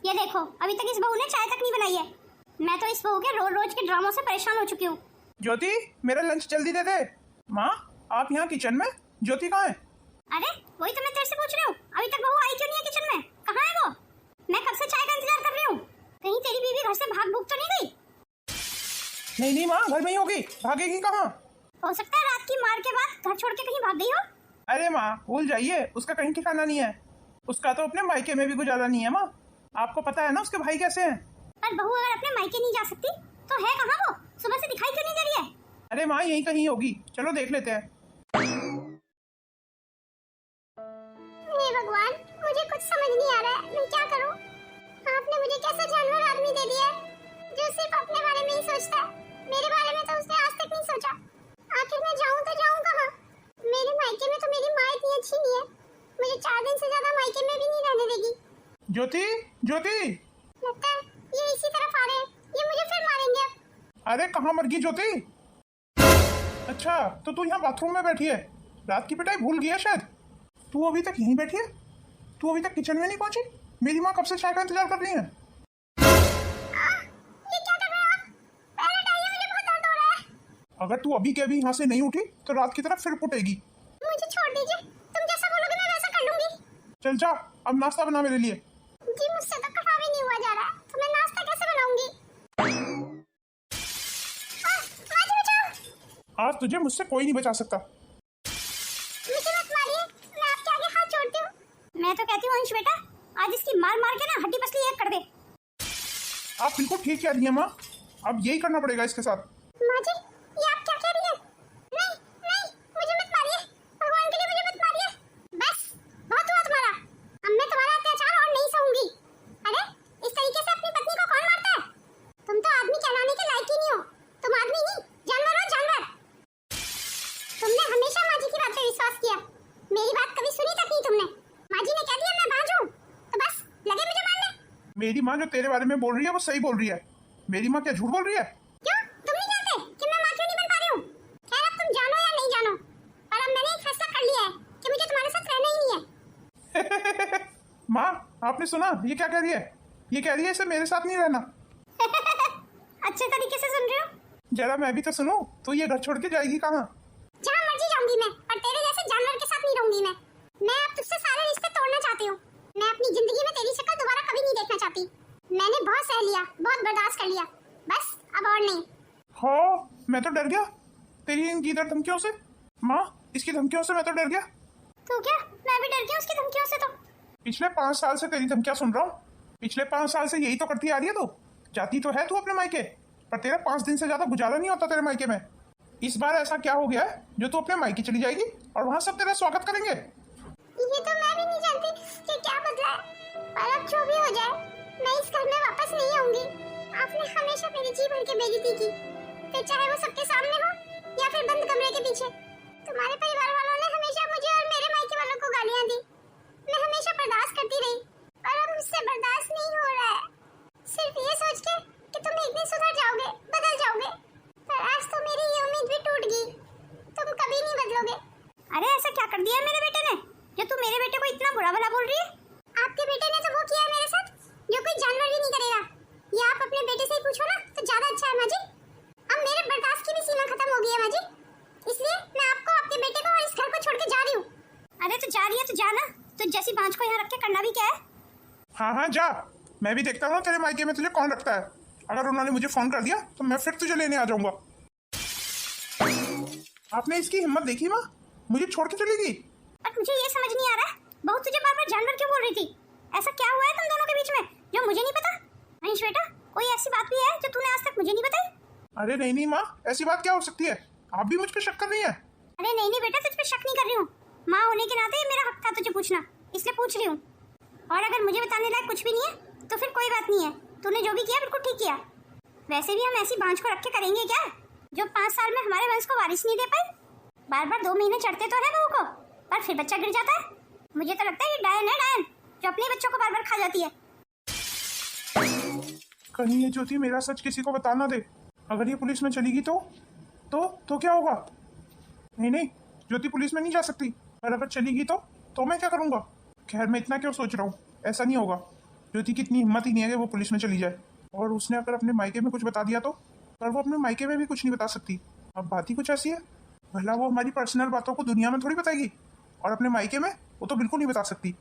ये देखो, अभी तक इस बहू ने चाय तक नहीं बनाई है। मैं तो इस बहू के रोज रोज के ड्रामों से परेशान हो चुकी हूँ। ज्योति, मेरा लंच जल्दी दे दे। माँ, आप यहाँ किचन में? ज्योति कहाँ है? अरे वही तो मैं तेरे से पूछ रही हूँ, अभी तक बहू आई क्यों नहीं है किचन में? कहाँ है वो? मैं कब से चाय का इंतजार कर रही हूँ। कहीं तेरी बीवी घर से भाग भूग तो नहीं गई? नहीं माँ, घर में ही होगी, भागेगी कहाँ? हो सकता है रात की मार के बाद घर छोड़ के कहीं भाग गई हो। अरे माँ, भूल जाइए, उसका कहीं ठिकाना नहीं है। उसका तो अपने मायके में भी गुजारा नहीं है माँ। आपको पता है ना उसके भाई कैसे हैं। पर बहू अगर अपने मायके नहीं जा सकती तो है कहाँ वो? सुबह से दिखाई क्यों नहीं दे रही है? अरे माँ, यहीं कहीं होगी, चलो देख लेते हैं। हे भगवान, मुझे कुछ समझ नहीं आ रहा है, मैं क्या करूं? आपने मुझे कैसा जानवर आदमी दे दिया है जो सिर्फ अपने बारे में ही सोचता है। मेरे बारे में तो उसने आज तक नहीं सोचा। आखिर मैं जाऊं तो जाऊं कहाँ? मेरे मायके में तो मेरी माँ इतनी अच्छी नहीं है, मुझे 4 दिन से ज्यादा मायके में भी नहीं रहने देगी। ज्योति, ज्योति, लगता है ये इसी तरफ आ रहे हैं, ये मुझे फिर मारेंगे अब। अरे कहाँ मर गई ज्योति? अच्छा, तो तू यहाँ बाथरूम में बैठी है, रात की पिटाई भूल गई है शायद। तू अभी तक यहीं बैठी है? तू अभी तक किचन में नहीं पहुंची? मेरी माँ कब से चाय का इंतजार कर रही है। ये क्या कर रहे हो आप? पैर हटाइए, मुझे बहुत दर्द हो रहा है। अगर तू अभी के अभी यहाँ से नहीं उठी तो रात की तरफ फिर कुटेगी। मुझे छोड़ दीजिए, तुम जैसा बोलोगे मैं वैसा कर लूंगी। चल जा, अब नाश्ता बना मेरे लिए। जी मुझसे तो कटा भी नहीं हुआ जा रहा, तो मैं नाश्ता कैसे बनाऊंगी? मुझे बचाओ। आज तुझे मुझसे कोई नहीं बचा सकता। मुझे मत मारिए, मैं आपके आगे हाथ जोड़ती हूँ। मैं तो कहती हूँ अंश बेटा, आज इसकी मार मार के ना हड्डी पसली एक कर दे। आप बिल्कुल ठीक कह रही हैं माँ, अब यही करना पड़ेगा इसके साथ। माँ जी, ये आप क्या कह रही हैं? नहीं नहीं, मुझे मत मारिए, भगवान के लिए मुझे मत मारिए। बस बहुत हुआ तुम्हारा, अब मैं तुम्हारा अत्याचार और नहीं सहूंगी। अरे इस तरीके से अपनी पत्नी को कौन मारता है? तुम तो आदमी कहलाने के लायक ही नहीं हो। तुम आदमी नहीं, जानवर हो, जानवर। तुमने हमेशा माँ जी की बात पे विश्वास किया, मेरी बात कभी सुनी तक नहीं तुमने। माँ जी ने कह दिया मैं बाज हूँ, तो बस लगे मुझे मारने। मेरी माँ जो तेरे बारे में बोल रही है वो सही बोल रही है। मेरी माँ क्या झूठ बोल रही है? क्यों? तुम नहीं जानते कि मैं माँ क्यों नहीं बन पा रही हूँ? खैर अब तुम जानो या नहीं जानो, पर अब मैंने एक फैसला कर लिया है कि मुझे तुम्हारे साथ रहना ही नहीं है। माँ, आपने सुना ये क्या कह रही है? ये कह रही है इसे मेरे साथ नहीं रहना। अच्छे तरीके से सुन रही हो? जरा मैं भी तो सुनूं, तो ये घर छोड़ के जाएगी कहाँ? जहाँ मर्जी जाऊंगी मैं, पर तेरे जैसे जानवर के साथ नहीं रहूंगी मैं। मैं अब तुझसे सारे रिश्ते तोड़ना चाहती हूँ। मैं अपनी जिंदगी में तेरी शक्ल दोबारा कभी नहीं देखना चाहती। मैंने बहुत सह लिया, बहुत बर्दाश्त कर लिया, बस अब और नहीं। हाँ, मैं तो डर गया तेरी इन गीदड़ धमकियों से। माँ, इसकी धमकियों से मैं तो डर गया। तो क्या मैं भी डर गई उसकी धमकियों से? तो पिछले 5 साल से तेरी धमकियां सुन रहा हूँ। पिछले 5 साल से यही तो करती आ रही है। तो जाती तो है तू अपने मायके, पर तेरा 5 दिन से ज्यादा गुजारा नहीं होता तेरे मायके में। इस बार ऐसा क्या हो गया है जो तू अपने मायके चली जाएगी और वहाँ सब तेरा स्वागत करेंगे? ये तो मैं भी नहीं जानती कि क्या बदला है, पर अब जो भी हो जाए मैं इस घर में वापस नहीं आऊंगी। आपने हमेशा मेरी जी भर के बेइज्जती की, फिर चाहे वो सबके सामने हो या फिर बंद कमरे के पीछे। तुम्हारे परिवार वालों ने हमेशा मुझे और मेरे मायके वालों को गालियां दी। मैं हमेशा बर्दाश्त करती रही, पर अब मुझसे बर्दाश्त नहीं हो रहा है। सिर्फ ये सोच के कि तुम एक दिन सुधर जाओगे, बदल जाओगे, पर आज तो मेरी ये उम्मीद भी टूट गई। तुम कभी नहीं बदलोगे। अरे ऐसा क्या कर दिया मेरे बेटे ने जो तू मेरे बेटे को इतना बुरा भला बोल रही है? आपके बेटे ने तो वो किया है मेरे साथ जो कोई जानवर भी नहीं करेगा। ये आप अपने बेटे से ही पूछो ना तो ज्यादा अच्छा है माँ जी। अब मेरे बर्दाश्त की भी सीमा खत्म हो गई है माँ जी, इसलिए मैं आपको, आपके बेटे को और इस घर को छोड़ के जा रही हूँ। अरे तो जा रही है तो जाना, तो जैसी बांझ को यहाँ रख के करना भी क्या है? हाँ हाँ जा, मैं भी देखता हूँ तेरे मायके में तुझे कौन रखता है। अगर उन्होंने मुझे फोन कर दिया तो मैं फिर तुझे लेने आ जाऊंगा। आपने इसकी हिम्मत देखी माँ, मुझे छोड़ के चली गई। पर मुझे ये समझ नहीं आ रहा है, बहू तुझे बार बार जानवर क्यों बोल रही थी? ऐसा क्या हुआ है तुम दोनों के बीच में जो मुझे नहीं पता? अंश बेटा, कोई ऐसी बात भी है जो तूने आज तक मुझे नहीं बताई? अरे नहीं माँ, ऐसी बात क्या हो सकती है? आप भी मुझ पर शक कर रही हैं। अरे नहीं बेटा, तुझ पे शक नहीं कर रही हूँ। माँ होने के नाते मेरा हक था तुझे पूछना, इसलिए पूछ रही हूँ। और अगर मुझे बताने लायक कुछ भी नहीं है तो फिर कोई बात नहीं है, तूने जो भी किया बिल्कुल ठीक किया। वैसे भी हम ऐसी बांझ को रख के करेंगे क्या जो 5 साल में हमारे वंश को वारिस नहीं दे पाई? बार बार 2 महीने चढ़ते तो है बहू को, पर फिर बच्चा गिर जाता है। मुझे तो लगता है ये डायन है, डायन जो अपने बच्चों को बार बार खा जाती है। कहीं ये ज्योति मेरा सच किसी को बता ना दे। अगर ये पुलिस में चलेगी तो क्या होगा? नहीं, ज्योति पुलिस में नहीं जा सकती, और अगर चलेगी तो मैं क्या करूंगा? खैर मैं इतना क्यों सोच रहा हूँ, ऐसा नहीं होगा। ज्योति की इतनी हिम्मत ही नहीं है कि वो पुलिस में चली जाए, और उसने अगर अपने मायके में कुछ बता दिया तो, पर वो अपने मायके में भी कुछ नहीं बता सकती। अब बात ही कुछ ऐसी है, भला वो हमारी पर्सनल बातों को दुनिया में थोड़ी बताएगी, और अपने मायके में वो तो बिल्कुल नहीं बता सकती।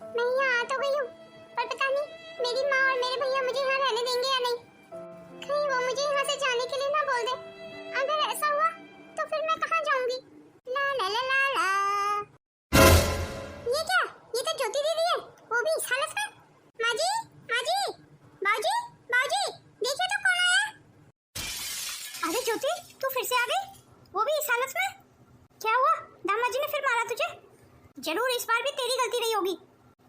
मैं यहाँ आ तो गई हूँ, पर पता नहीं मेरी माँ और मेरे भैया मुझे यहाँ रहने देंगे या नहीं। कहीं वो मुझे यहाँ से जाने के लिए ना बोल दे। अगर ऐसा हुआ तो फिर मैं कहाँ जाऊंगी। ला ला ला ला ला। ये क्या? ये तो ज्योति दीदी है, वो भी इस हालत में। माँ जी, माँ जी, बाऊजी, बाऊजी, देखिए तो कौन आया। अरे ज्योति, तू फिर से आ गई, वो भी इस हालत में। क्या हुआ? दामाद जी ने फिर मारा तुझे? जरूर इस बार भी तेरी गलती रही होगी,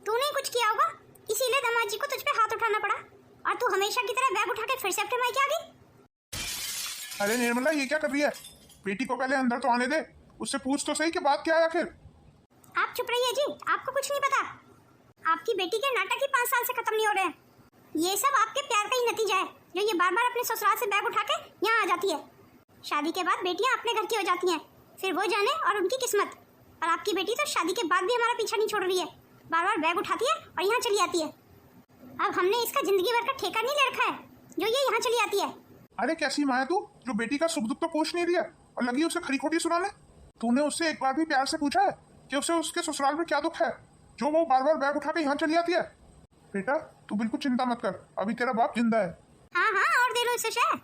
तूने कुछ किया होगा, इसीलिए दामाद जी को तुझ पे हाथ उठाना पड़ा, और तू हमेशा की तरह बैग उठा के फिर से अपने मायके आ गई। अरे निर्मला, ये क्या कर रही है? बेटी को पहले अंदर तो आने दे, उससे पूछ तो सही कि बात क्या है आखिर। आप चुप रहिए जी, आपको कुछ नहीं पता। आपकी बेटी के नाटक ही 5 साल से खत्म नहीं हो रहे हैं। ये सब आपके प्यार का ही नतीजा है, जो ये बार बार अपने ससुराल से बैग उठा के यहाँ आ जाती है। शादी के बाद बेटियाँ अपने घर की हो जाती हैं, फिर वो जाने और उनकी किस्मत। और आपकी बेटी तो शादी के बाद भी हमारा पीछा नहीं छोड़ रही है, बार बार बैग उठाती है और यहाँ चली आती है। अब हमने इसका जिंदगी भर का ठेका नहीं ले रखा है, जो ये यहाँ चली आती है। अरे कैसी माँ है तू, जो बेटी का सुख दुख तो पूछ नहीं रही है और लगी उसे खरी खोटी सुनाने। तूने उससे एक बार भी प्यार से पूछा है कि उसे उसके ससुराल में क्या दुख है, जो वो बार बार बैग उठा के यहाँ चली आती है? बेटा तू बिल्कुल चिंता मत कर, अभी तेरा बाप जिंदा है। हाँ हाँ, और दे लो इसे शह,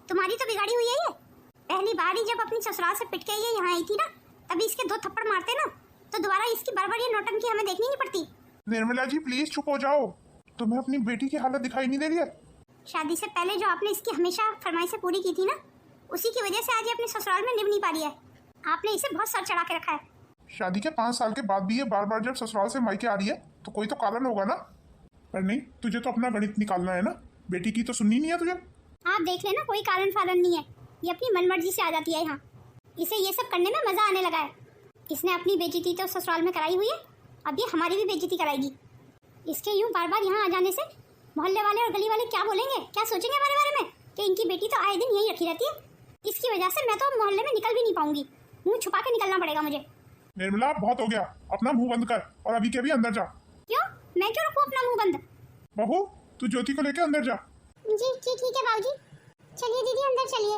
तुम्हारी तो बिगाड़ी हुई है ये। पहली बार ही जब अपनी ससुराल से पिट के ये यहाँ आई थी ना, तभी इसके 2 थप्पड़ मारते ना, तो दोबारा इसकी बार बार ये नौटंकी हमें देखनी नहीं पड़ती। निर्मला जी प्लीज चुप हो जाओ, तुम्हें अपनी बेटी की हालत दिखाई नहीं दे रही है? शादी से पहले जो आपने इसकी हमेशा फरमाइशें पूरी की थी ना, उसी की वजह से आज ये अपने ससुराल में निभ नहीं पा रही है। आपने इसे बहुत सर चढ़ा के रखा है। शादी के 5 साल के बाद भी ये बार बार जब ससुराल से मायके आ रही है तो कोई तो कारण होगा ना। पर नहीं, तुझे तो अपना गणित निकालना है ना, बेटी की तो सुननी नहीं है तुझे। आप देख लेना, कोई कारण फालन नहीं है, ये अपनी मनमर्जी से आ जाती है यहाँ। इसे ये सब करने में मजा आने लगा है। इसने अपनी बेइज्जती तो ससुराल में कराई हुई है, अब ये हमारी भी बेइज्जती कराएगी। इसके यूं बार बार यहाँ आ जाने से मोहल्ले वाले और गली वाले क्या बोलेंगे, क्या सोचेंगे हमारे बारे में कि इनकी बेटी तो आए दिन यही रखी रहती है। इसकी वजह से मैं तो मोहल्ले में निकल भी नहीं पाऊंगी, मुंह छुपा के निकलना पड़ेगा मुझे। निर्मला बहुत हो गया, अपना मुंह बंद कर और अभी के अभी अंदर जा। क्यों? मैं क्यों रखूं अपना मुंह बंद? बहू तू ज्योति को लेके अंदर जा। जी जी ठीक है बाबूजी, चलिए दीदी अंदर चलिए।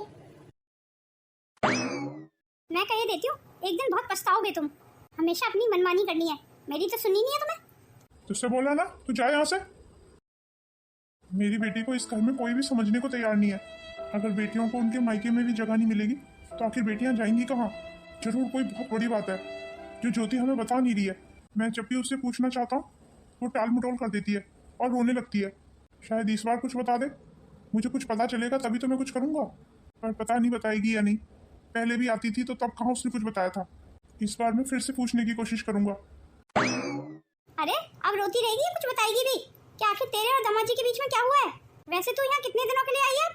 मैं कह देती हूँ, एक दिन बहुत पछताओगे तुम। हमेशा अपनी मनमानी करनी है, मेरी तो सुननी नहीं है तुम्हें। तुझसे बोला ना तू जा यहाँ से। मेरी बेटी को इस घर में कोई भी समझने को तैयार नहीं है। अगर बेटियों को उनके मायके में भी जगह नहीं मिलेगी तो आखिर बेटियां जाएंगी कहाँ? जरूर कोई बहुत बड़ी बात है जो ज्योति हमें बता नहीं रही है। मैं जब भी उससे पूछना चाहता हूँ वो टाल मटोल कर देती है और रोने लगती है। शायद इस बार कुछ बता दे, मुझे कुछ पता चलेगा तभी तो मैं कुछ करूँगा। पर पता नहीं बताएगी या नहीं। पहले भी आती थी तो तब कहाँ उसने कुछ बताया था। इस बार मैं फिर से पूछने की कोशिश करूँगा। अरे अब रोती रहेगी, कुछ बताएगी भी क्या? आखिर तेरे और दामाद जी के बीच में क्या हुआ है? वैसे तू यहाँ कितने दिनों के लिए आई है?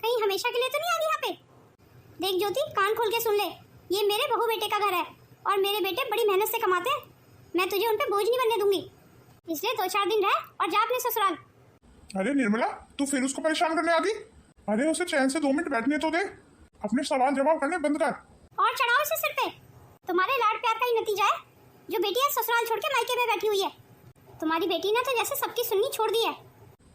कहीं हमेशा के लिए तो नहीं आई यहाँ पे? देख ज्योति, कान खोल के सुन ले, ये मेरे बहू बेटे का घर है और मेरे बेटे बड़ी मेहनत से कमाते हैं। मैं तुझे उन पे बोझ नहीं बनने दूंगी, इसलिए 2-4 दिन रह और जा अपने ससुराल। अरे निर्मला तू फिर उसको परेशान करने आ गई। अरे उसे चैन से 2 मिनट बैठने तो दे, अपने सवाल जवाब करने बंद कर और चढ़ाओ इसे सिर पे। तुम्हारे लाड प्यार का ही नतीजा है जो बेटियां ससुराल छोड़ के मायके में बैठी हुई है। तुम्हारी बेटी ने तो जैसे सबकी सुननी छोड़ दी है।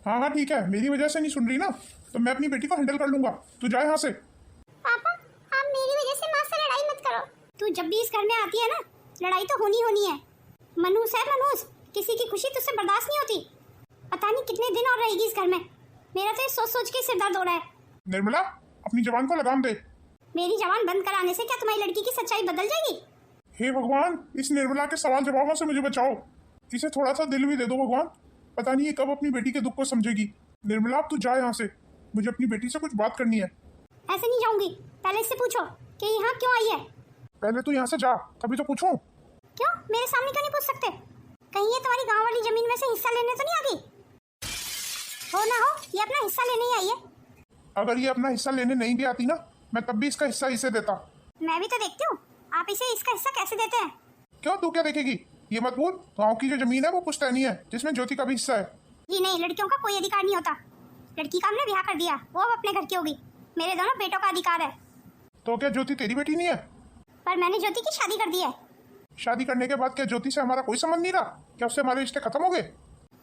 हाँ हाँ ठीक है, मेरी वजह से नहीं सुन रही ना तो मैं अपनी बेटी को हैंडल कर लूंगा। तू जा यहाँ से। पापा आप मेरी वजह से माँ से लड़ाई मत करो। तू जब भी इस घर में आती है ना, लड़ाई तो होनी है। मनूस है मनूस, किसी की खुशी तुझसे बर्दाश्त नहीं होती। पता नहीं कितने दिन और रहेगी इस घर में। मेरा तो ये सोच सोच के सिर दर्द हो रहा है। निर्मला अपनी जबान को लगाम दे। मेरी जबान बंद कराने से क्या तुम्हारी लड़की की सच्चाई बदल जाएगी? हे भगवान, इस निर्मला के सवाल जवाबों से मुझे बचाओ। इसे थोड़ा सा दिल भी दे दो भगवान, पता नहीं ये कब अपनी बेटी के दुख को समझेगी। निर्मला अब तू जा यहाँ से, मुझे अपनी बेटी से कुछ बात करनी है। ऐसे नहीं जाऊंगी, पहले इससे पूछो कि यहाँ क्यों आई है। पहले तू यहाँ से जा तभी तो पूछूं। क्यों? मेरे सामने क्यों नहीं पूछ सकते? कहीं ये तुम्हारी गांव वाली जमीन में से हिस्सा लेने तो नहीं आ गई? हो ना हो, ये अपना हिस्सा लेने ही आई है। अगर ये अपना हिस्सा लेने नहीं भी आती ना, मैं तब भी इसका हिस्सा इसे देता। मैं भी तो देखती हूँ आप इसे इसका हिस्सा कैसे देते हैं। क्यों तू क्या देखेगी? ये मत भूल, गाँव की जो जमीन है वो पुश्तैनी है जिसमें ज्योति का भी हिस्सा है। जी नहीं, लड़कियों का कोई अधिकार नहीं होता। लड़की का हमने ब्याह कर दिया, वो अब अपने घर की होगी। मेरे दोनों बेटों का अधिकार है। तो क्या ज्योति तेरी बेटी नहीं है? पर मैंने ज्योति की शादी कर दी है। शादी करने के बाद क्या ज्योति से हमारा कोई संबंध नहीं रहा? क्या उससे हमारे रिश्ते खत्म हो गए?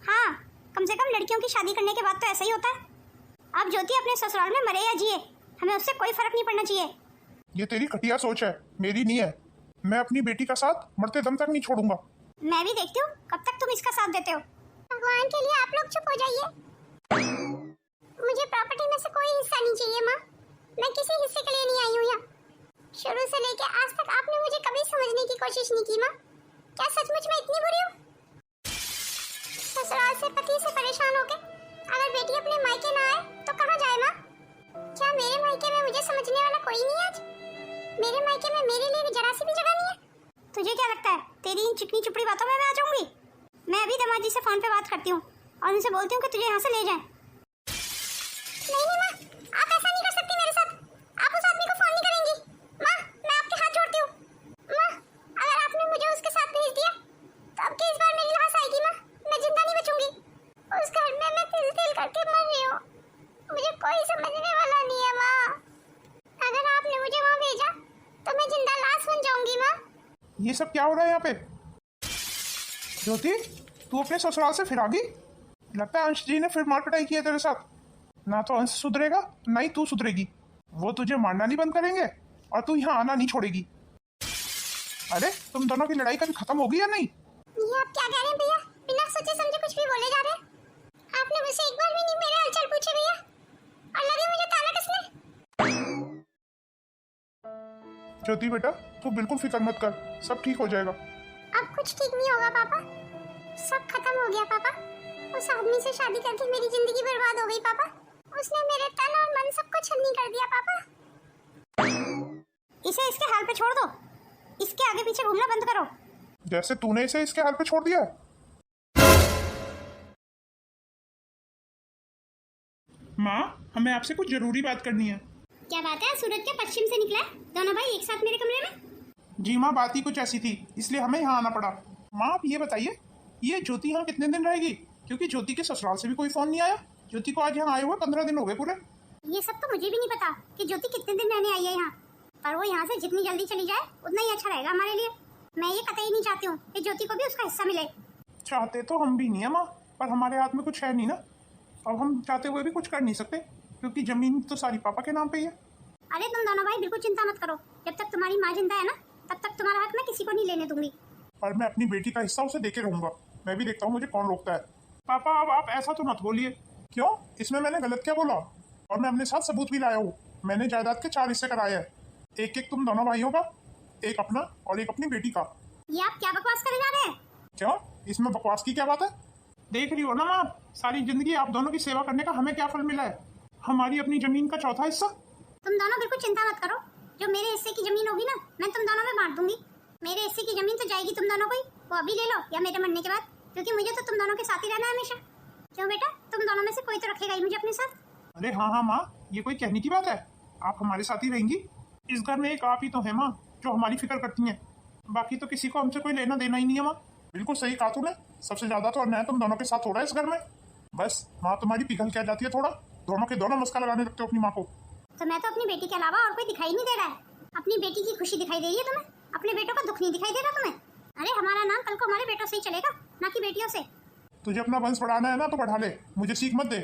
हाँ, कम से कम लड़कियों की शादी करने के बाद तो ऐसा ही होता है। अब ज्योति अपने ससुराल में मरे या जिए, हमें उससे कोई फर्क नहीं पड़ना चाहिए। ये तेरी घटिया सोच है, मेरी नहीं है। मैं अपनी बेटी का साथ मरते दम तक नहीं छोड़ूंगा। मैं भी देखती हूँ कब तक तुम इसका साथ देते हो। भगवान के लिए आप लोग चुप हो जाइए। मुझे प्रॉपर्टी में से कोई हिस्सा नहीं चाहिए माँ। मैं किसी हिस्से के लिए नहीं आई हूँ यहाँ। शुरू से लेके आज तक आपने मुझे कभी समझने की कोशिश नहीं की माँ। क्या सचमुच मैं इतनी बुरी हूँ? ससुराल से पति से परेशान होके अगर बेटी अपने मायके ना आए तो कहाँ जाए माँ? क्या मेरे मायके में मुझे समझने वाला कोई नहीं आज? मेरे मायके में मेरे लिए जरा सी भी जगह नहीं है। तुझे क्या लगता है तेरी इन चिकनी चुपड़ी बातों में मैं आ जाऊंगी? मैं अभी दामाद जी से फोन पे बात करती हूँ और उनसे बोलती हूँ कि तुझे यहाँ से ले जाएं। नहीं नहीं माँ, आप ऐसा नहीं कर सकती मेरे साथ। आप उस आदमी को फोन नहीं करेंगी। माँ, मैं आपके हाथ जोड़ती हूँ। माँ, अगर आपने मुझे उसके साथ भेज दिया तो अब की इस बार मेरी लाश आएगी माँ। मैं जिंदा नहीं बचूंगी। उस घर में मैं तिल तिल करके मर रही हूँ। मुझे कोई समझने वाला नहीं है माँ। अगर आपने मुझे वहाँ भेजा तो मैं जिंदा लाश बन जाऊंगी माँ। ये सब क्या हो रहा है यहाँ पे? ज्योति, तू अपने ससुराल से फिर आ गई? लगता है अंश जी ने फिर मार पिटाई की है तेरे साथ। ना तो अंश सुधरेगा ना ही तू सुधरेगी। वो तुझे मारना नहीं बंद करेंगे और तू यहाँ आना नहीं छोड़ेगी। अरे तुम दोनों की लड़ाई कभी खत्म होगी या नहीं? ये आप क्या कह रहे हैं भैया? बिना सोचे समझे कुछ भी बोले जा रहे हैं। आपने मुझसे एक बार भी नहीं मेरे हालचाल पूछे भैया। और लगे मुझे ताना कसने। ज्योति बेटा, तू बिल्कुल फिक्र मत कर, सब ठीक हो जाएगा। अब कुछ ठीक नहीं होगा पापा। सब खत्म हो गया पापा। उस आदमी से शादी करके मेरी जिंदगी बर्बाद हो गई पापा। उसने मेरे तन और मन सबको छलनी कर दिया पापा। इसे इसके हाल पे छोड़ दो। इसके आगे पीछे घूमना बंद करो। जैसे तूने इसे इसके हाल पे छोड़ दिया है। माँ, हमें आपसे कुछ जरूरी बात करनी है। क्या बात है? सूरज के पश्चिम से निकला है दोनों भाई एक साथ मेरे कमरे में? जी माँ, बात ही कुछ ऐसी थी, इसलिए हमें यहाँ आना पड़ा। माँ, आप ये बताइए, ये ज्योति यहाँ कितने दिन रहेगी? क्योंकि ज्योति के ससुराल से भी कोई फोन नहीं आया। ज्योति को आज यहाँ आए हुए 15 दिन हो गए पूरे। ये सब तो मुझे भी नहीं पता कि ज्योति कितने दिन रहने आई है यहाँ। पर वो यहाँ से जितनी जल्दी चली जाए उतना ही अच्छा रहेगा हमारे लिए। मैं ये कतई नहीं चाहती हूँ कि ज्योति को भी उसका हिस्सा मिले। चाहते तो हम भी नहीं है माँ, पर हमारे हाथ में कुछ है नहीं ना। अब हम चाहते हुए भी कुछ कर नहीं सकते, क्योंकि जमीन तो सारी पापा के नाम पे ही है। अरे तुम दोनों भाई बिल्कुल चिंता मत करो। जब तक तुम्हारी माँ जिंदा है ना, तब तक तुम्हारा हक मैं किसी को नहीं लेने दूंगी। और मैं अपनी बेटी का हिस्सा उसे देके रहूंगा। मैं भी देखता हूँ मुझे कौन रोकता है। पापा, अब आप ऐसा तो मत बोलिए। क्यों? इसमें मैंने गलत क्या बोला? और मैं अपने साथ सबूत भी लाया हूँ। मैंने जायदाद के 4 हिस्से कराए हैं, एक एक तुम दोनों भाइयों का, एक अपना और एक अपनी बेटी का। ये आप क्या बकवास करे जा रहे हैं? क्यों? इसमें बकवास की क्या बात है? देख रही हो ना माँ, सारी जिंदगी आप दोनों की सेवा करने का हमें क्या फल मिला है? हमारी अपनी जमीन का 4था हिस्सा। तुम दोनों बिल्कुल चिंता मत करो। जो मेरे हिस्से की जमीन होगी ना, मैं तुम दोनों में बांट दूंगी। मेरे हिस्से की जमीन तो जाएगी तुम दोनों को ही। वो अभी ले लो या मेरे मरने के बाद, क्योंकि मुझे तो तुम दोनों के साथ ही रहना है हमेशा। क्यों बेटा, तुम दोनों में से कोई तो रखेगा ही मुझे अपने साथ। अरे हाँ हाँ माँ, ये कोई कहने की बात है? आप हमारे साथ ही रहेंगी। इस घर में एक आप ही तो है माँ जो हमारी फिक्र करती हैं। बाकी तो किसी को हमसे कोई लेना देना ही नहीं है माँ। बिल्कुल सही कहा तूने। सबसे ज्यादा तो अन्याय तुम दोनों के साथ हो रहा है इस घर में। बस माँ तुम्हारी पिघल क्या जाती है थोड़ा। दोनों के दोनों मस्का लगाने लगते हो अपनी माँ को। तो मैं तो अपनी बेटी के अलावा और कोई दिखाई नहीं दे रहा है। अपनी बेटी की खुशी दिखाई दे रही है तुम्हें, अपने बेटों का दुख नहीं दिखाई दे रहा तुम्हें। अरे हमारा नाम कल को हमारे बेटों से ही चलेगा, ना कि बेटियों से। तुझे अपना वंश बढ़ाना है ना तो बढ़ा ले, मुझे सीख मत दे।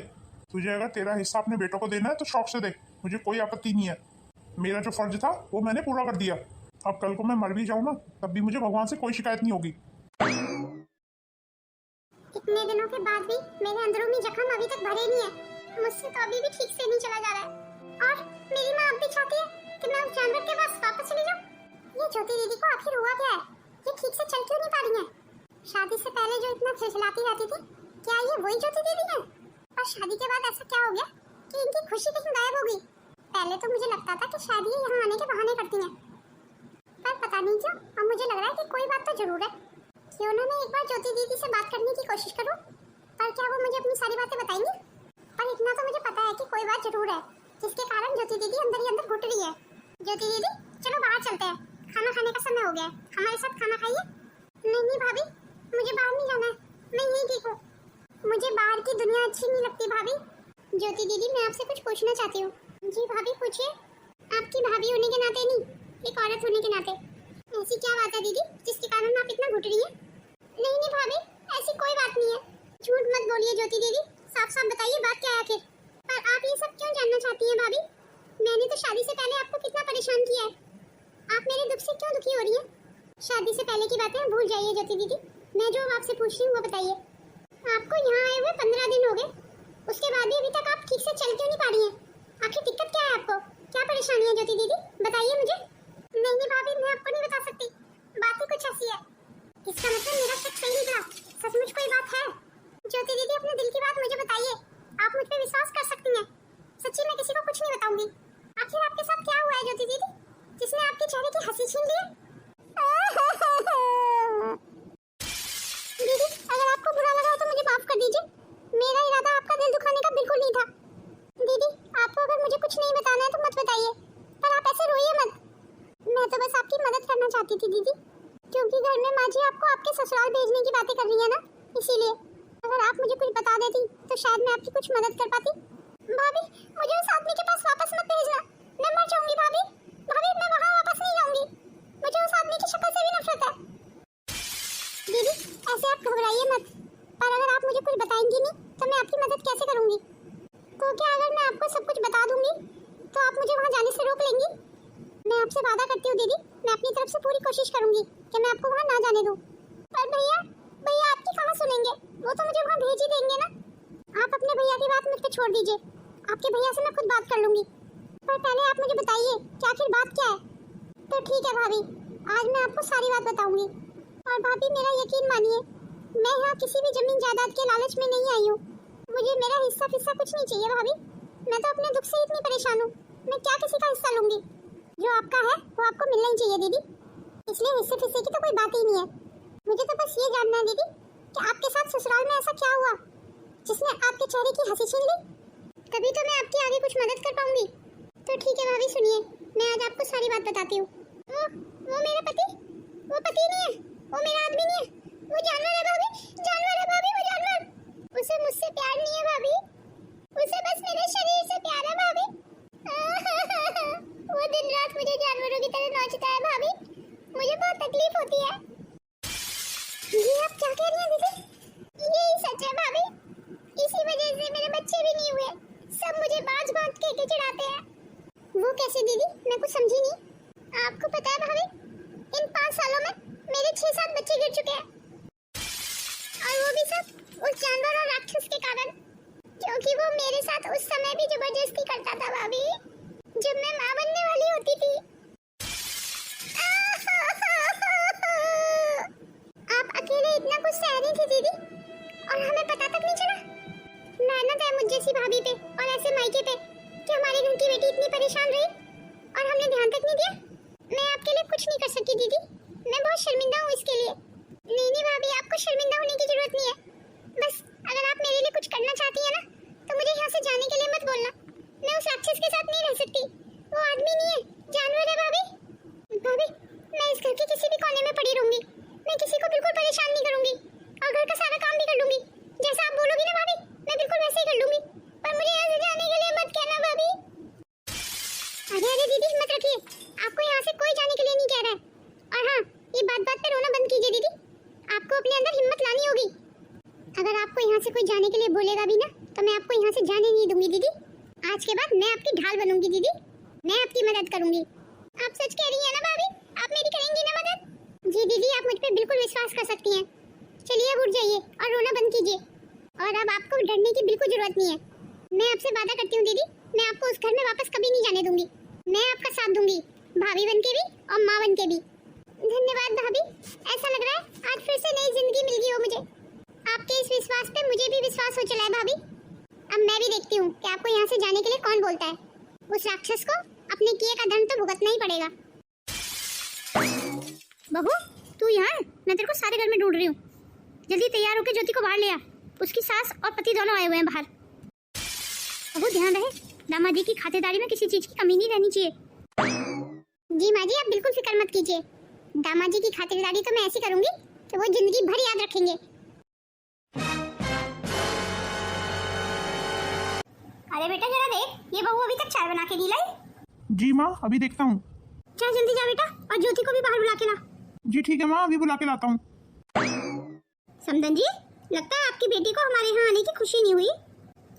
तुझे अगर तेरा हिस्सा अपने बेटों को देना है तो शौक से दे, मुझे कोई आपत्ति नहीं है। मेरा जो फर्ज था वो मैंने पूरा कर दिया। अब कल को मैं मर भी जाऊँ ना, तब भी मुझे भगवान से कोई शिकायत नहीं होगी। इतने दिनों के बाद भी मेरे अंदरूनी जख्म अभी तक भरे नहीं है। मुझसे तो अभी भी ठीक से नहीं चला जा रहा है। और मेरी माँ अब भी चाहती है कि मैं उस जानवर के पास वापस चली जाऊँ। ये ज्योति दीदी को आखिर हुआ क्या है? ये ठीक से चल क्यों नहीं पा रही है? शादी से पहले जो इतना खिलखिलाती रहती थी, क्या ये वही ज्योति दीदी है? और शादी के बाद ऐसा क्या हो गया कि इनकी खुशी कहीं गायब हो गई? पहले तो मुझे लगता था कि शादी यहाँ आने के बहाने करती हैं, पर पता नहीं क्यों अब मुझे लग रहा है कि कोई बात तो जरूर है। क्यों ना मैं एक बार ज्योति दीदी से बात करने की कोशिश करूं? पर क्या वो मुझे अपनी सारी बातें बताएंगी? पर इतना तो मुझे पता है कि कोई बात जरूर है जिसके कारण ज्योति दीदी अंदर ही अंदर घुट रही है। ज्योति दीदी, चलो बाहर चलते हैं, खाना खाने का समय हो गया है, हमारे साथ खाना खाइए। नहीं नहीं भाभी, मुझे बाहर नहीं जाना है, मैं यहीं ठीक हूँ। मुझे बाहर की दुनिया अच्छी नहीं लगती भाभी। ज्योति दीदी, मैं आपसे कुछ पूछना चाहती हूँ। जी भाभी पूछिए। आपकी भाभी होने के नाते नहीं, एक औरत होने के नाते। ऐसी क्या बात है दीदी जिसके कारण आप इतना घुट रही हैं? नहीं नहीं भाभी, ऐसी कोई बात नहीं है। झूठ मत बोलिए ज्योति दीदी, साफ साफ बताइए बात क्या है आखिर। पर आप ये सब क्यों जानना चाहती हैं भाभी? मैंने तो शादी से पहले आपको कितना परेशान किया है, आप मेरे दुख से क्यों दुखी हो रही हैं? शादी से पहले की बातें भूल जाइए ज्योति दीदी, मैं जो आपसे पूछ रही हूँ वो बताइए। आपको यहाँ आए हुए 15 दिन हो गए, उसके बाद भी अभी तक आप ठीक से चल क्यों नहीं पा रही हैं? आखिर दिक्कत क्या है आपको? क्या परेशानी है ज्योति दीदी, बताइए मुझे। नहीं नहीं भाभी, मैं आपको नहीं बता सकती, बात ही कुछ ऐसी है। इसका मतलब मेरा शक सही निकला, सचमुच कोई बात है? ज्योति दीदी अपने दिल की बात मुझे बताइए, आप मुझ पे विश्वास कर सकती हैं। सच्ची मैं किसी को कुछ नहीं बताऊंगी। आखिर आपके साथ क्या हुआ है ज्योति दीदी, जिसने आपके चेहरे की हंसी छीन ली? दीदी अगर आपको बुरा लगा तो मुझे माफ कर दीजिए, मेरा इरादा आपका दिल दुखाने का बिल्कुल नहीं था। दीदी आपको अगर मुझे कुछ नहीं बताना है तो मत बताइए, पर आप ऐसे रोइए मत। मैं तो बस आपकी मदद करना चाहती थी दीदी, क्योंकि घर में माँ जी आपको आपके ससुराल भेजने की बातें कर रही है ना, इसीलिए। अगर आप मुझे कुछ बता देती तो शायद मैं आपकी कुछ मदद कर पाती। भाभी मुझे उस आदमी के पास वापस मत भेजना, मैं मर जाऊंगी भाभी। भाभी मैं वहाँ वापस नहीं जाऊंगी, मुझे उस आदमी की शक्ल से भी नफरत है। दीदी ऐसे आप घबराइए मत, पर अगर आप मुझे कुछ बताएंगी नहीं तो मैं आपकी मदद कैसे करूंगी? तो क्या अगर मैं आपको सब कुछ बता दूंगी तो आप मुझे वहाँ जाने से रोक लेंगी? मैं आपसे वादा करती हूँ दीदी, मैं अपनी तरफ से पूरी कोशिश करूंगी कि मैं आपको वहाँ ना जाने दूँ। पर भैया भैया आपकी कहाँ सुनेंगे, वो तो मुझे वहाँ भेज ही देंगे ना। आप अपने भैया की बात मुझ पे छोड़ दीजिए, आपके भैया से मैं खुद बात कर लूंगी। पर पहले आप मुझे बताइए कि आखिर बात क्या है? तो ठीक है भाभी, आज मैं आपको सारी बात बताऊंगी। और भाभी मेरा यकीन मानिए, मैं यहाँ किसी भी जमीन जायदाद के लालच में नहीं आई हूँ। मुझे मेरा हिस्सा फिस्सा कुछ नहीं चाहिए भाभी, मैं तो अपने दुख से इतनी परेशान हूँ, मैं क्या किसी का हिस्सा लूंगी? जो आपका है वो आपको मिलना ही चाहिए दीदी, इसलिए हिस्से फिस्से की तो कोई बात ही नहीं है। मुझे तो बस ये जानना है दीदी कि आपके साथ ससुराल में ऐसा क्या हुआ जिसने आपके चेहरे की हंसी छीन ली? तभी तो मैं आपकी आगे कुछ मदद कर पाऊंगी। तो ठीक है भाभी सुनिए, मैं आज आपको सारी बात बताती हूँ। वो मेरा पति, वो पति नहीं है, वो मेरा आदमी नहीं है, वो जानवर है भाभी, जानवर है भाभी, वो जानवर। उसे मुझसे प्यार नहीं है भाभी, उसे बस मेरे शरीर से प्यार है भाभी। वो दिन रात मुझे जानवरों की तरह नोचता है भाभी, मुझे बहुत तकलीफ होती है। ये आप क्या कह रही हैं दीदी? यही सच है भाभी, इसी वजह से मेरे बच्चे भी नहीं हुए, सब मुझे बाज बाज के चिढ़ाते हैं। वो कैसे दीदी, मैं कुछ समझी नहीं। आपको पता है भाभी, इन 5 सालों में मेरे 6-7 बच्चे गिर चुके हैं, और वो भी सब उस जानवर और राक्षस के कारण, क्योंकि वो मेरे साथ उस समय भी जबरदस्ती करता था भाभी, जब मैं माँ बनने वाली होती थी। आप अकेले इतना कुछ सह रही थी दीदी, और हमें पता तक नहीं चला? मेहनत है मुझ जैसी भाभी पे और ऐसे मायके पे कि हमारे घर की बेटी इतनी परेशान रही और हमने ध्यान तक नहीं दिया। मैं आपके लिए कुछ नहीं कर सकती दीदी, मैं बहुत शर्मिंदा हूँ इसके लिए। नहीं नहीं भाभी, आपको शर्मिंदा होने की जरूरत नहीं है, बस अगर आप मेरे लिए कुछ करना चाहती है ना तो मुझे यहाँ से जाने के लिए मत बोलना। मैं उस राक्षस के साथ नहीं रह सकती, वो आदमी नहीं है, जानवर है भाभी। भाभी मैं इस घर के किसी भी कोने में पड़ी रहूंगी, मैं किसी को बिल्कुल परेशान नहीं करूंगी, और घर का सारा काम भी कर लूंगी, जैसा आप बोलोगी ना भाभी, मैं बिल्कुल वैसे ही कर लूंगी। पर मुझे यहाँ से जाने के लिए मत कहना भाभी। अरे अरे दीदी हिम्मत रखिए, आपको यहाँ से कोई जाने के लिए नहीं कह रहा है। और हाँ, ये बात पे रोना बंद कीजिए दीदी, आपको अपने अंदर हिम्मत लानी होगी। अगर आपको यहाँ से कोई जाने के लिए बोलेगा भी ना तो मैं आपको यहाँ से जाने नहीं दूंगी दीदी। आज के बाद मैं आपकी ढाल बनूंगी दीदी, मैं आपकी मदद करूंगी। आप सच कह रही हैं ना भाभी, आप मेरी करेंगी ना मदद? जी दीदी, आप मुझ पे बिल्कुल विश्वास कर सकती हैं। चलिए अब उठ जाइए और रोना बंद कीजिए, और अब आपको डरने की बिल्कुल जरूरत नहीं है। मैं आपसे वादा करती हूँ दीदी, मैं आपको उस घर में वापस कभी नहीं जाने दूंगी, मैं आपका साथ दूंगी, भाभी बन के भी और माँ बन के भी। धन्यवाद भाभी, ऐसा लग रहा है आज फिर से नई जिंदगी मिल गई हो मुझे। आपके इस विश्वास पे मुझे भी विश्वास हो चला है भाभी। अब मैं भी देखती हूँ कि आपको यहाँ से जाने के लिए कौन बोलता है। उस राक्षस को अपने किए का दंड तो भुगतना ही पड़ेगा। बहू तू यहाँ है, मैं तेरे को सारे घर में ढूंढ रही हूँ, जल्दी तैयार होकर ज्योति को बाहर ले आ, उसकी सास और पति दोनों आए हुए हैं बाहर। बहू ध्यान रहे, दामाद जी की खातिरदारी में किसी चीज की कमी नहीं रहनी चाहिए। जी माँ जी, आप बिल्कुल फिक्र मत कीजिए, दामाद जी की खातिरदारी तो मैं ऐसी करूंगी कि वो जिंदगी भर याद रखेंगे। अरे बेटा जरा देख, ये बहू अभी तक चाय बना के नहीं लाई। जी माँ, अभी देखता हूँ। चल जल्दी जा बेटा, और ज्योति को भी बाहर बुला के ला। जी ठीक है माँ, अभी बुला के लाता हूँ। समधन जी, लगता है आपकी बेटी को हमारे यहाँ आने की खुशी नहीं हुई।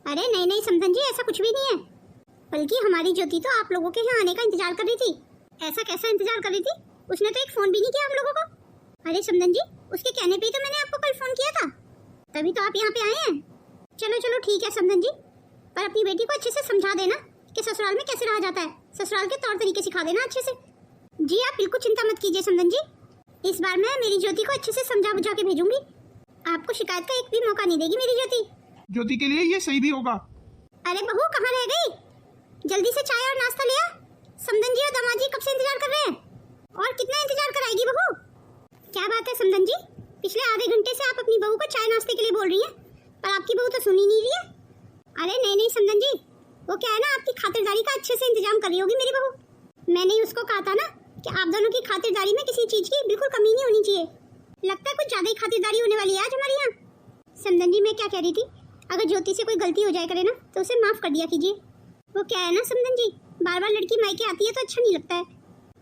अरे नहीं नहीं समधन जी, ऐसा कुछ भी नहीं है, बल्कि हमारी ज्योति तो आप लोगों के यहाँ आने का इंतजार कर रही थी। ऐसा कैसा इंतजार कर रही थी? उसने तो एक फोन भी नहीं किया हम लोगों को। अरे समधन जी, उसके कहने पे ही तो मैंने आपको कल फोन किया था, तभी तो आप यहाँ पे आए हैं। चलो चलो ठीक है समधन जी, पर अपनी बेटी को अच्छे से समझा देना कि ससुराल में कैसे रहा जाता है, ससुराल के तौर तरीके सिखा देना अच्छे से। जी आप बिल्कुल चिंता मत कीजिए समधन जी, इस बार मैं मेरी ज्योति को अच्छे से समझा बुझा के भेजूंगी। आपको शिकायत का एक भी मौका नहीं देगी मेरी ज्योति। ज्योति के लिए ये सही भी होगा। अरे बहू कहाँ रह गई? जल्दी से चाय और नाश्ता ले आ। समधन जी और दामाद जी कब से इंतजार कर रहे हैं, और कितना इंतजार कराएगी बहू? क्या बात है समधन जी, पिछले आधे घंटे से आप अपनी बहू को चाय नाश्ते के लिए बोल रही हैं, पर आपकी बहू तो सुन ही नहीं रही है। अरे नहीं नहीं समधन जी, वो क्या है ना, आपकी खातिरदारी का अच्छे से इंतजाम कर रही होगी मेरी बहू। मैंने ही उसको कहा था ना कि आप दोनों की खातिरदारी में किसी चीज की बिल्कुल कमी नहीं होनी चाहिए। लगता है कुछ ज्यादा ही खातिरदारी होने वाली है आज हमारे यहाँ। समधन जी मैं क्या कह रही थी, अगर ज्योति से कोई गलती हो जाए करे ना तो उसे माफ कर दिया कीजिए। वो क्या है ना समधन जी, बार बार लड़की मायके आती है तो अच्छा नहीं लगता है।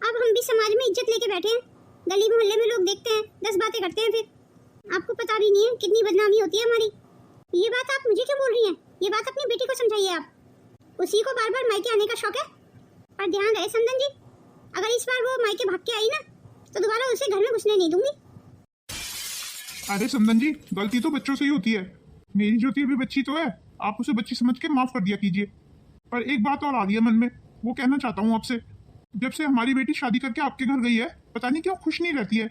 अब हम भी समाज में इज्जत लेके बैठे हैं, गली मोहल्ले में लोग देखते हैं, 10 बातें करते हैं, फिर आपको पता भी नहीं है कितनी बदनामी होती है हमारी। ये बात आप मुझे क्यों बोल रही हैं? ये बात अपनी बेटी को समझाइए आप। उसी को बार बार मायके आने का शौक है, पर ध्यान रहे समधन जी, अगर इस बार वो मायके भाग के आई ना तो दोबारा उसे घर में घुसने नहीं दूंगी। अरे समधन जी, गलती तो बच्चों से ही होती है। मेरी ज्योति अभी बच्ची तो है, आप उसे बच्ची समझ के माफ कर दिया कीजिए। पर एक बात और आ रही है मन में, वो कहना चाहता हूँ आपसे। जब से हमारी बेटी शादी करके आपके घर गई है, पता नहीं क्यों खुश नहीं रहती है।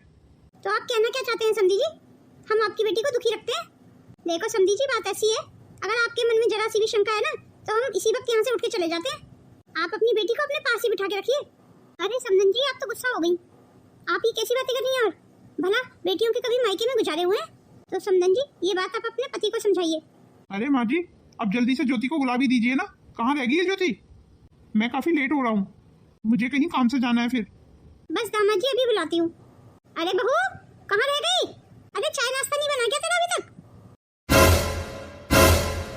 तो आप कहना क्या चाहते हैं समधी जी? हम आपकी बेटी को दुखी रखते हैं? देखो समधी जी, बात ऐसी है, अगर आपके मन में जरा सी भी शंका है ना तो हम इसी वक्त यहाँ से उठ के चले जाते हैं। आप अपनी बेटी को अपने पास ही बिठा के रखिए। अरे समधन जी, आप तो गुस्सा हो गई। आप ये कैसी बातें कर रही हैं? और भला बेटियों के कभी मायके में गुजारे हुए हैं? तो समधन जी, ये बात आप अपने पति को समझाइए। अरे माँ जी, अब जल्दी से ज्योति को बुला भी दीजिए ना। कहाँ रह गई है ज्योति? मैं काफी लेट हो रहा हूँ, मुझे कहीं काम से जाना है फिर। बस दामाद जी अभी बुलाती हूँ। अरे बहू कहाँ रह गई? अरे चाय नाश्ता नहीं बना क्या तेरा अभी तक?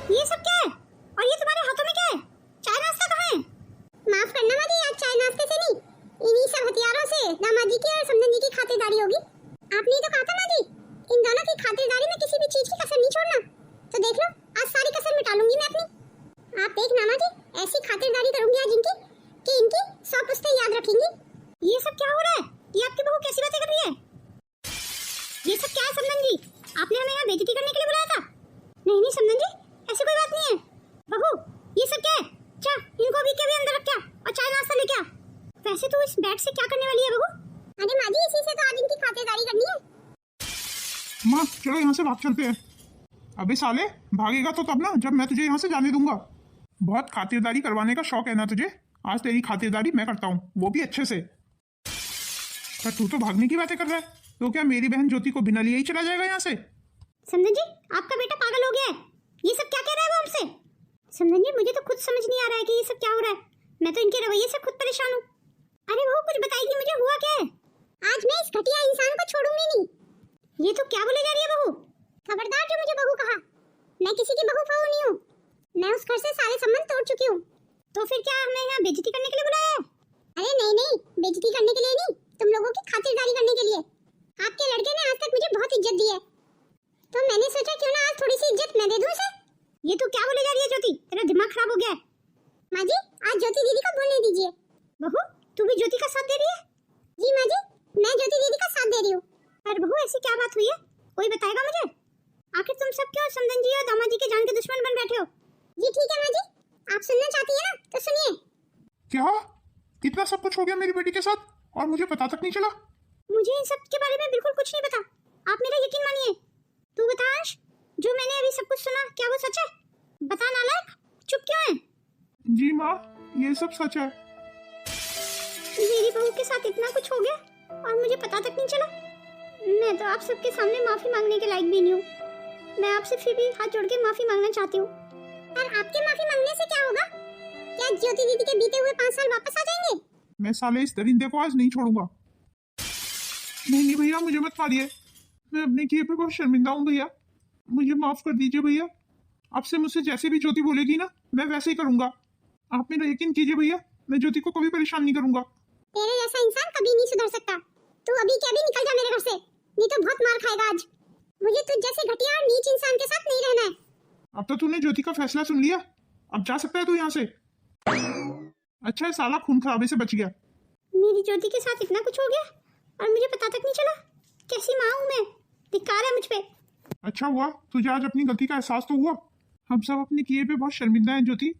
ये सब क्या है? और ये तुम्हारे हाथों में क्या है? चाय नाश्ता कहाँ है? माफ करना माँ जी, आज चाय नाश्ते से नहीं, इन्हीं सब हथियारों से दामाद जी की और समधन जी की खातिरदारी होगी। आपने ही तो कहा था माँ जी, इन दोनों की खातिरदारी में किसी भी चीज की कसर नहीं छोड़ना। तो देख लो, आज सारी कसर मिटा लूंगी मैं अपनी। आप देखना माँ जी, ऐसी खातिरदारी करूंगी आज इनकी कि इनकी 100 पुश्तें याद रखेंगी। ये सब क्या हो रहा है? ये आपकी बहू कैसी बातें कर रही है? ये सब क्या है समधन जी? आपने हमें यहाँ बेइज्जती करने के लिए बुलाया था? नहीं नहीं समधन जी, ऐसी कोई बात नहीं है। बहू ये सब क्या है? चा इनको अभी के अभी अंदर रख क्या और चाय नाश्ता लेके आ। वैसे तू इस बैग से क्या करने वाली है बहू? अरे माँ जी, इसी से तो आज इनकी खातिरदारी करनी है। माँ चलो यहाँ से भाग चलते हैं। अबे साले, भागेगा तो तब ना जब मैं तुझे यहाँ से जाने दूंगा। बहुत खातिरदारी करवाने का शौक है ना तुझे, आज तेरी खातिरदारी मैं करता हूँ, वो भी अच्छे से। पर तू तो भागने की बातें कर रहा है, तो क्या मेरी बहन ज्योति को बिना लिए ही चला जाएगा यहाँ से? समधन जी, आपका बेटा पागल हो गया है। ये सब क्या कह रहा है वो हमसे? समधन जी, मुझे तो खुद समझ नहीं आ रहा है कि ये सब क्या हो रहा है। मैं तो इनके रवैये से खुद परेशान हूँ। अरे वो कुछ बताएगी मुझे, हुआ क्या है? आज मैं इस घटिया इंसान को छोड़ूंगी नहीं। ये तो क्या बोले जा रही है बहू? खबरदार जो मुझे बहू कहा, मैं किसी की बहू बहू नहीं हूँ। मैं उस घर से सारे संबंध तोड़ चुकी हूँ। तो फिर क्या हमें यहाँ बेइज्जती करने के लिए बुलाया है? अरे नहीं नहीं, बेइज्जती करने के लिए नहीं, तुम लोगों की खातिरदारी करने के लिए। आपके लड़के ने आज तक मुझे बहुत इज्जत दी है, तो मैंने सोचा क्यों ना आज थोड़ी सी इज्जत मैं दे दूं उसे। ये तो क्या बोले जा रही है ज्योति? तेरा दिमाग खराब हो गया है। माँ जी, आज ज्योति दीदी को बोलने दीजिए। बहू तू भी ज्योति का साथ दे रही है? जी माँ जी, मैं ज्योति दीदी का साथ दे रही हूँ। पर बहू ऐसी क्या बात हुई है, कोई बताएगा मुझे? आखिर तुम सब क्यों समधन जी और दामाद जी के जान के दुश्मन बन बैठे हो? जी ठीक है माँ जी, आप सुनना चाहती है ना तो सुनिए। क्या इतना सब कुछ हो गया मेरी बेटी के साथ और मुझे पता तक नहीं चला? मुझे इन सब के बारे में बिल्कुल कुछ नहीं पता, आप मेरा यकीन मानिए। तू बता अंश, जो मैंने अभी सब कुछ सुना क्या वो सच है? बता नालायक, चुप क्यों है? जी माँ, ये सब सच है। मेरी बहू के साथ इतना कुछ हो गया और मुझे पता तक नहीं चला। मैं तो आप सबके सामने माफी मांगने के लायक भी नहीं हूँ। मैं आपसे फिर भी हाथ जोड़ के माफी मांगना चाहती हूँ। और आपके माफी मांगने से क्या होगा? क्या ज्योति दीदी के बीते हुए 5 साल वापस आ जाएंगे? मैं साले इस दरिंदे को आज नहीं छोड़ूंगा। नहीं भैया, मुझे मत मारिए, मैं अपने किए पे बहुत शर्मिंदा हूँ भैया, मुझे माफ कर दीजिए भैया। आपसे मुझसे जैसे भी ज्योति बोलेगी ना मैं वैसे ही करूंगा। आप मेरा यकीन कीजिए भैया, मैं ज्योति को कभी परेशान नहीं करूंगा। तेरे जैसा इंसान कभी नहीं सुधर सकता। तू अभी के अभी निकल जा मेरे घर से, नहीं तो बहुत मार खाएगा आज। मुझे तुझ जैसे घटिया और नीच इंसान के साथ नहीं रहना है। अब तो तूने ज्योति का फैसला सुन लिया, अब जा सकता है तू यहाँ से। अच्छा है साला खून खराबे से बच गया। मेरी ज्योति के साथ इतना कुछ हो गया और मुझे पता तक नहीं चला। कैसी माँ हूँ मैं, धिक्कार है मुझ पे। अच्छा हुआ तुझे आज अपनी गलती का एहसास तो हुआ। हम सब अपने किए पे बहुत शर्मिंदा हैं ज्योति।